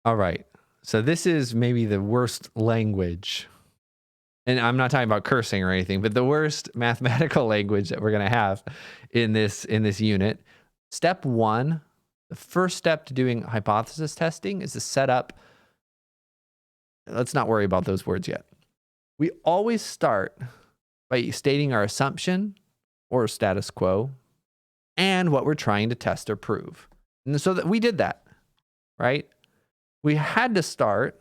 All right. So this is maybe the worst language. And I'm not talking about cursing or anything, but the worst mathematical language that we're going to have in this unit. Step 1, the first step to doing hypothesis testing is to set up. Let's not worry about those words yet. We always start by stating our assumption or status quo and what we're trying to test or prove. And so that we did that, right? We had to start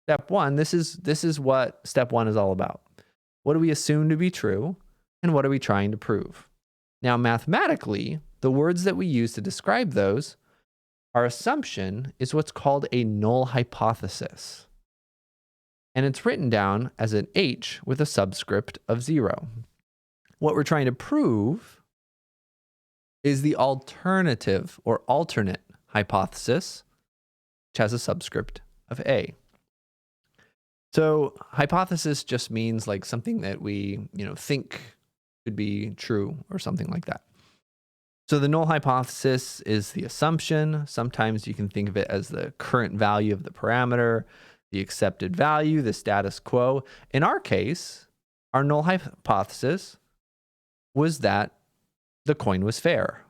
step 1. This is what step 1 is all about. What do we assume to be true and what are we trying to prove? Now, mathematically, the words that we use to describe those, our assumption is what's called a null hypothesis. And it's written down as an H with a subscript of 0. What we're trying to prove is the alternative or alternate hypothesis, which has a subscript of A. So hypothesis just means like something that we, think could be true or something like that. So the null hypothesis is the assumption. Sometimes you can think of it as the current value of the parameter, the accepted value, the status quo. In our case, our null hypothesis was that the coin was fair.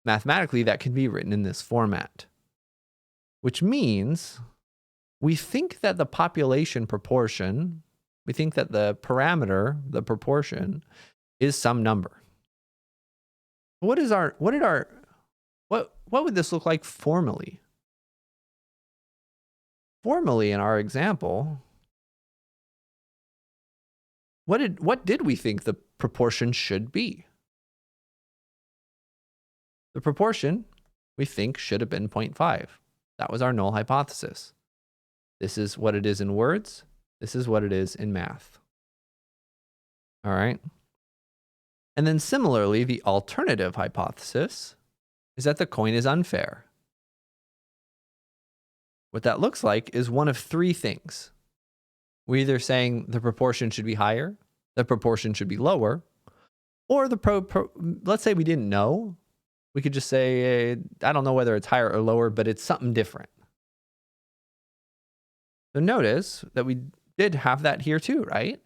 Mathematically, that can be written in this format, which means we think that the population proportion, we think that the parameter, the proportion, is some number. What would this look like formally? Formally, in our example, what did we think the proportion should be? The proportion we think should have been 0.5. That was our null hypothesis. This is what it is in words. This is what it is in math. All right. And then similarly, the alternative hypothesis is that the coin is unfair. What that looks like is one of 3 things. We're either saying the proportion should be higher, the proportion should be lower, or let's say we didn't know. We could just say, I don't know whether it's higher or lower, but it's something different. So notice that we did have that here too, right?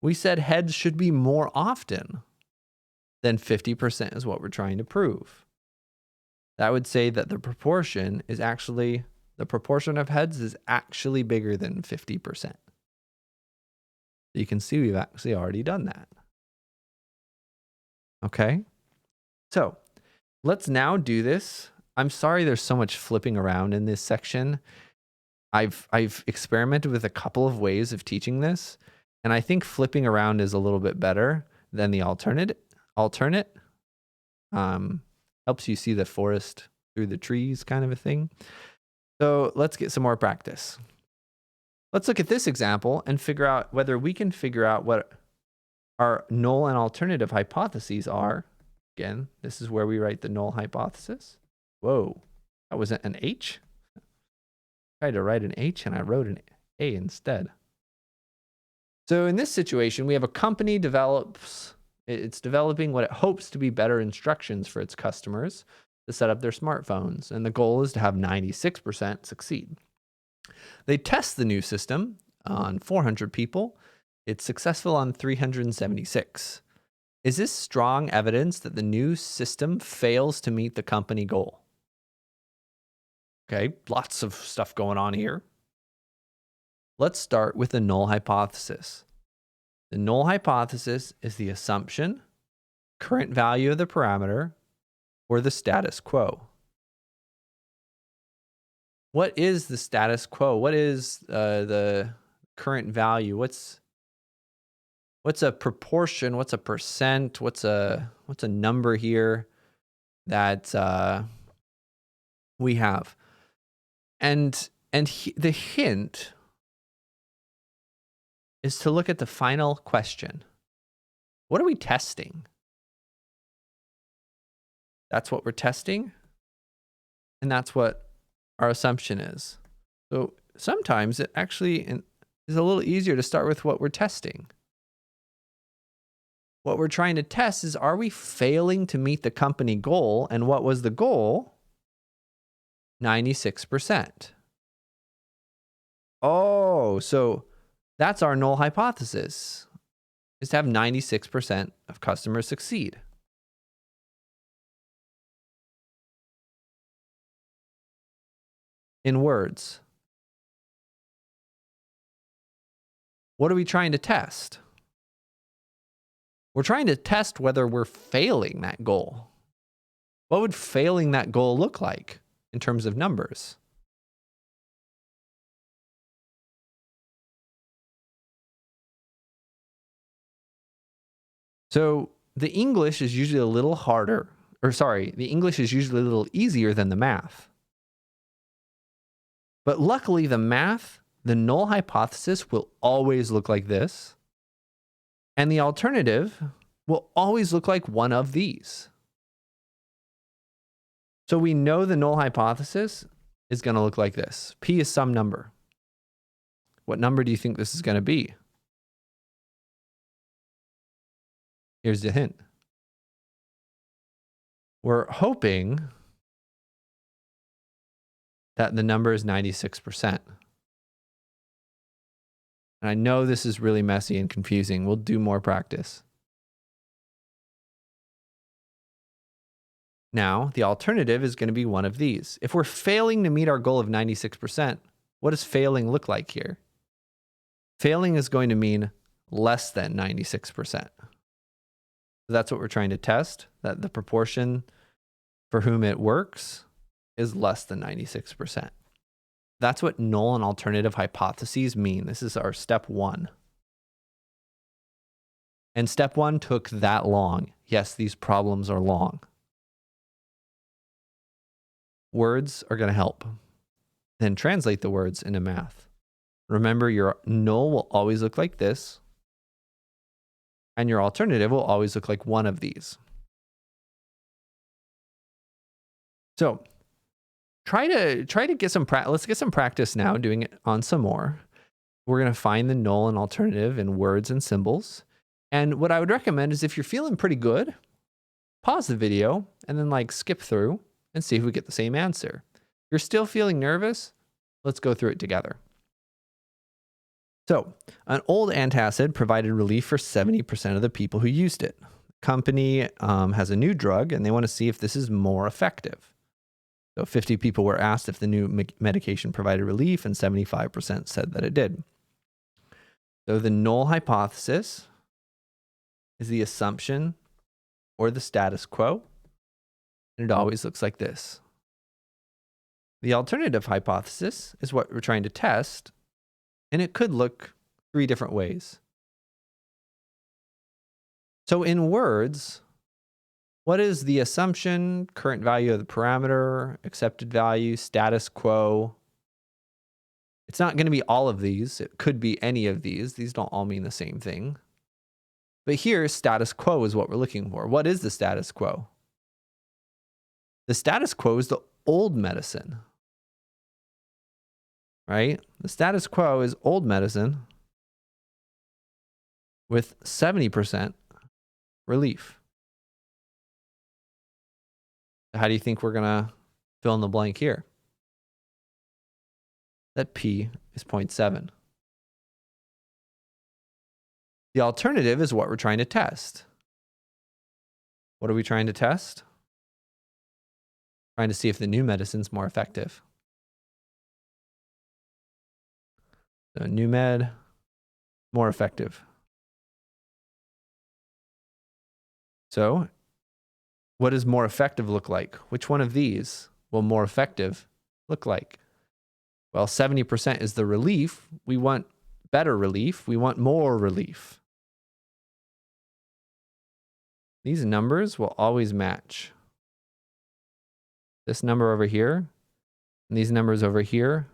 We said heads should be more often than 50% is what we're trying to prove. That would say that the proportion of heads is actually bigger than 50%. You can see we've actually already done that. Okay? So let's now do this. I'm sorry there's so much flipping around in this section. I've experimented with a couple of ways of teaching this, and I think flipping around is a little bit better than the alternate. Helps you see the forest through the trees kind of a thing. So let's get some more practice. Let's look at this example and figure out whether we can figure out what our null and alternative hypotheses are. Again, this is where we write the null hypothesis. Whoa, that was an H? I tried to write an H and I wrote an A instead. So in this situation, we have a company it's developing what it hopes to be better instructions for its customers to set up their smartphones. And the goal is to have 96% succeed. They test the new system on 400 people. It's successful on 376. Is this strong evidence that the new system fails to meet the company goal? Okay, lots of stuff going on here. Let's start with the null hypothesis. The null hypothesis is the assumption, current value of the parameter, or the status quo. What is the status quo? What is the current value? What's a proportion? What's a percent? What's a number here that we have? And the hint is to look at the final question. What are we testing? That's what we're testing, and that's what our assumption is. So sometimes it actually is a little easier to start with what we're testing. What we're trying to test is, are we failing to meet the company goal? And what was the goal? 96%. Oh, so that's our null hypothesis, is to have 96% of customers succeed. In words, what are we trying to test? We're trying to test whether we're failing that goal. What would failing that goal look like in terms of numbers? So the English is usually a little harder, the English is usually a little easier than the math. But luckily, the math, the null hypothesis will always look like this. And the alternative will always look like one of these. So we know the null hypothesis is going to look like this. P is some number. What number do you think this is going to be? Here's the hint. We're hoping that the number is 96%. And I know this is really messy and confusing. We'll do more practice. Now, the alternative is going to be one of these. If we're failing to meet our goal of 96%, what does failing look like here? Failing is going to mean less than 96%. So that's what we're trying to test, that the proportion for whom it works is less than 96%. That's what null and alternative hypotheses mean. This is our step 1. And step 1 took that long. Yes, these problems are long. Words are going to help. Then translate the words into math. Remember, your null will always look like this, and your alternative will always look like one of these. So try to get some let's get some practice now doing it on some more. We're going to find the null and alternative in words and symbols. And what I would recommend is if you're feeling pretty good, pause the video and then skip through and see if we get the same answer. If you're still feeling nervous, let's go through it together. So, an old antacid provided relief for 70% of the people who used it. The company has a new drug, and they want to see if this is more effective. So 50 people were asked if the new medication provided relief, and 75% said that it did. So the null hypothesis is the assumption or the status quo, and it always looks like this. The alternative hypothesis is what we're trying to test, and it could look 3 different ways. So in words, what is the assumption, current value of the parameter, accepted value, status quo? It's not going to be all of these. It could be any of these. These don't all mean the same thing. But here, status quo is what we're looking for. What is the status quo? The status quo is the old medicine, right? The status quo is old medicine with 70% relief. How do you think we're going to fill in the blank here? That P is 0.7. The alternative is what we're trying to test. What are we trying to test? Trying to see if the new medicine's more effective. So new med, more effective. So what does more effective look like? Which one of these will more effective look like? Well, 70% is the relief. We want better relief. We want more relief. These numbers will always match. This number over here and these numbers over here,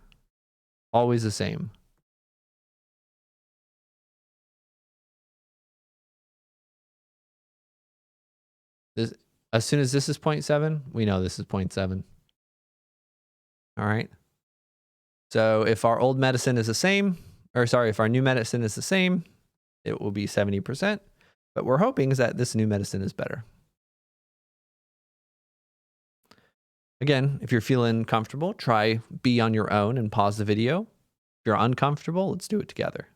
always the same. As soon as this is 0.7, we know this is 0.7. All right. So if our old medicine is the same, if our new medicine is the same, it will be 70%. But we're hoping is that this new medicine is better. Again, if you're feeling comfortable, try B on your own and pause the video If you're uncomfortable, let's do it together.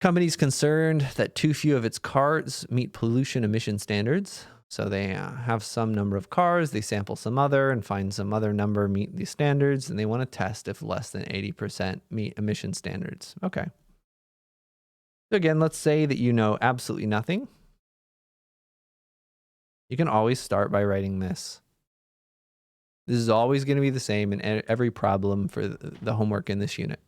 Company's concerned that too few of its cars meet pollution emission standards. So they have some number of cars, they sample some other and find some other number meet these standards, and they want to test if less than 80% meet emission standards. Okay. So again, let's say that you know absolutely nothing. You can always start by writing this. This is always going to be the same in every problem for the homework in this unit.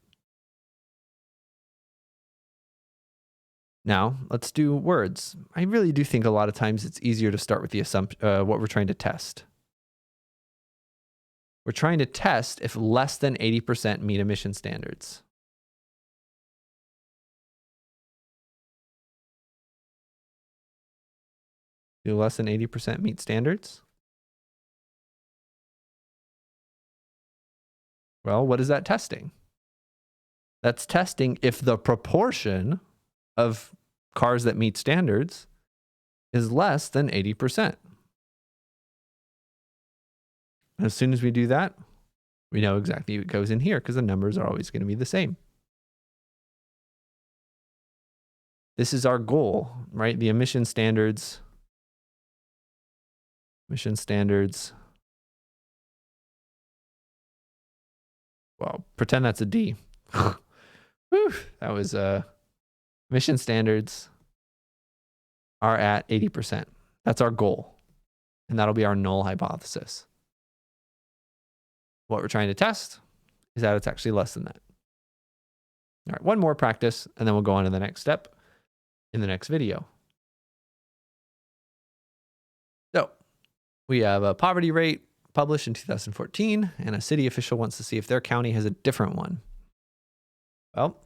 Now, let's do words. I really do think a lot of times it's easier to start with the assumption, what we're trying to test. We're trying to test if less than 80% meet emission standards. Do less than 80% meet standards? Well, what is that testing? That's testing if the proportion of cars that meet standards is less than 80%. And as soon as we do that, we know exactly what goes in here because the numbers are always going to be the same. This is our goal, right? The emission standards. Well, pretend that's a D. Whew, that was emission standards are at 80%. That's our goal. And that'll be our null hypothesis. What we're trying to test is that it's actually less than that. All right, one more practice, and then we'll go on to the next step in the next video. So we have a poverty rate published in 2014, and a city official wants to see if their county has a different one. Well,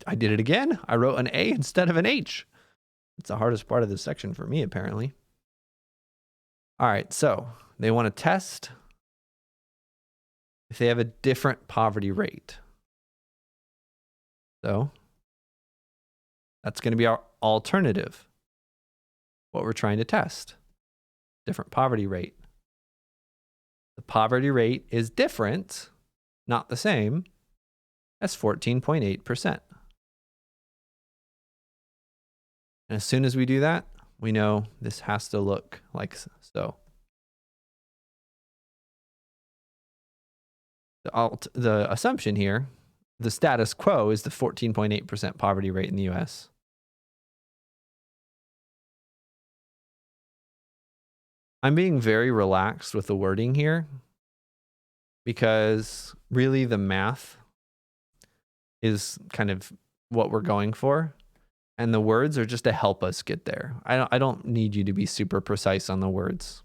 I did it again. I wrote an A instead of an H. It's the hardest part of this section for me, apparently. All right, so they want to test if they have a different poverty rate. So that's going to be our alternative. What we're trying to test. Different poverty rate. The poverty rate is different, not the same, as 14.8%. And as soon as we do that, we know this has to look like so. The assumption here, the status quo is the 14.8% poverty rate in the US. I'm being very relaxed with the wording here because really the math is kind of what we're going for. And the words are just to help us get there. I don't need you to be super precise on the words.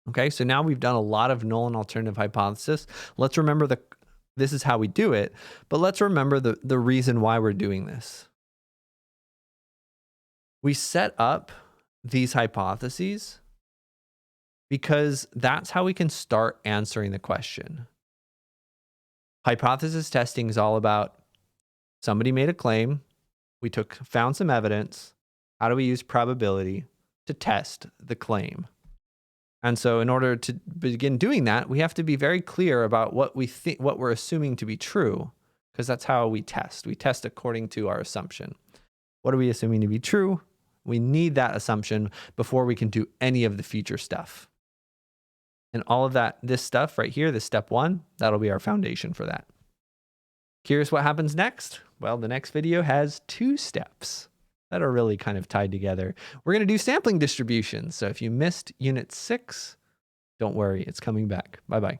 Okay, so now we've done a lot of null and alternative hypothesis. Let's remember this is how we do it, but let's remember the reason why we're doing this. We set up these hypotheses because that's how we can start answering the question. Hypothesis testing is all about somebody made a claim, we found some evidence, how do we use probability to test the claim? And so in order to begin doing that, we have to be very clear about what we're assuming to be true, because that's how we test. We test according to our assumption. What are we assuming to be true? We need that assumption before we can do any of the future stuff. And all of that, this stuff right here, this step one, that'll be our foundation for that. Curious what happens next? Well, the next video has 2 steps that are really kind of tied together. We're going to do sampling distributions. So if you missed Unit 6, don't worry, it's coming back. Bye-bye.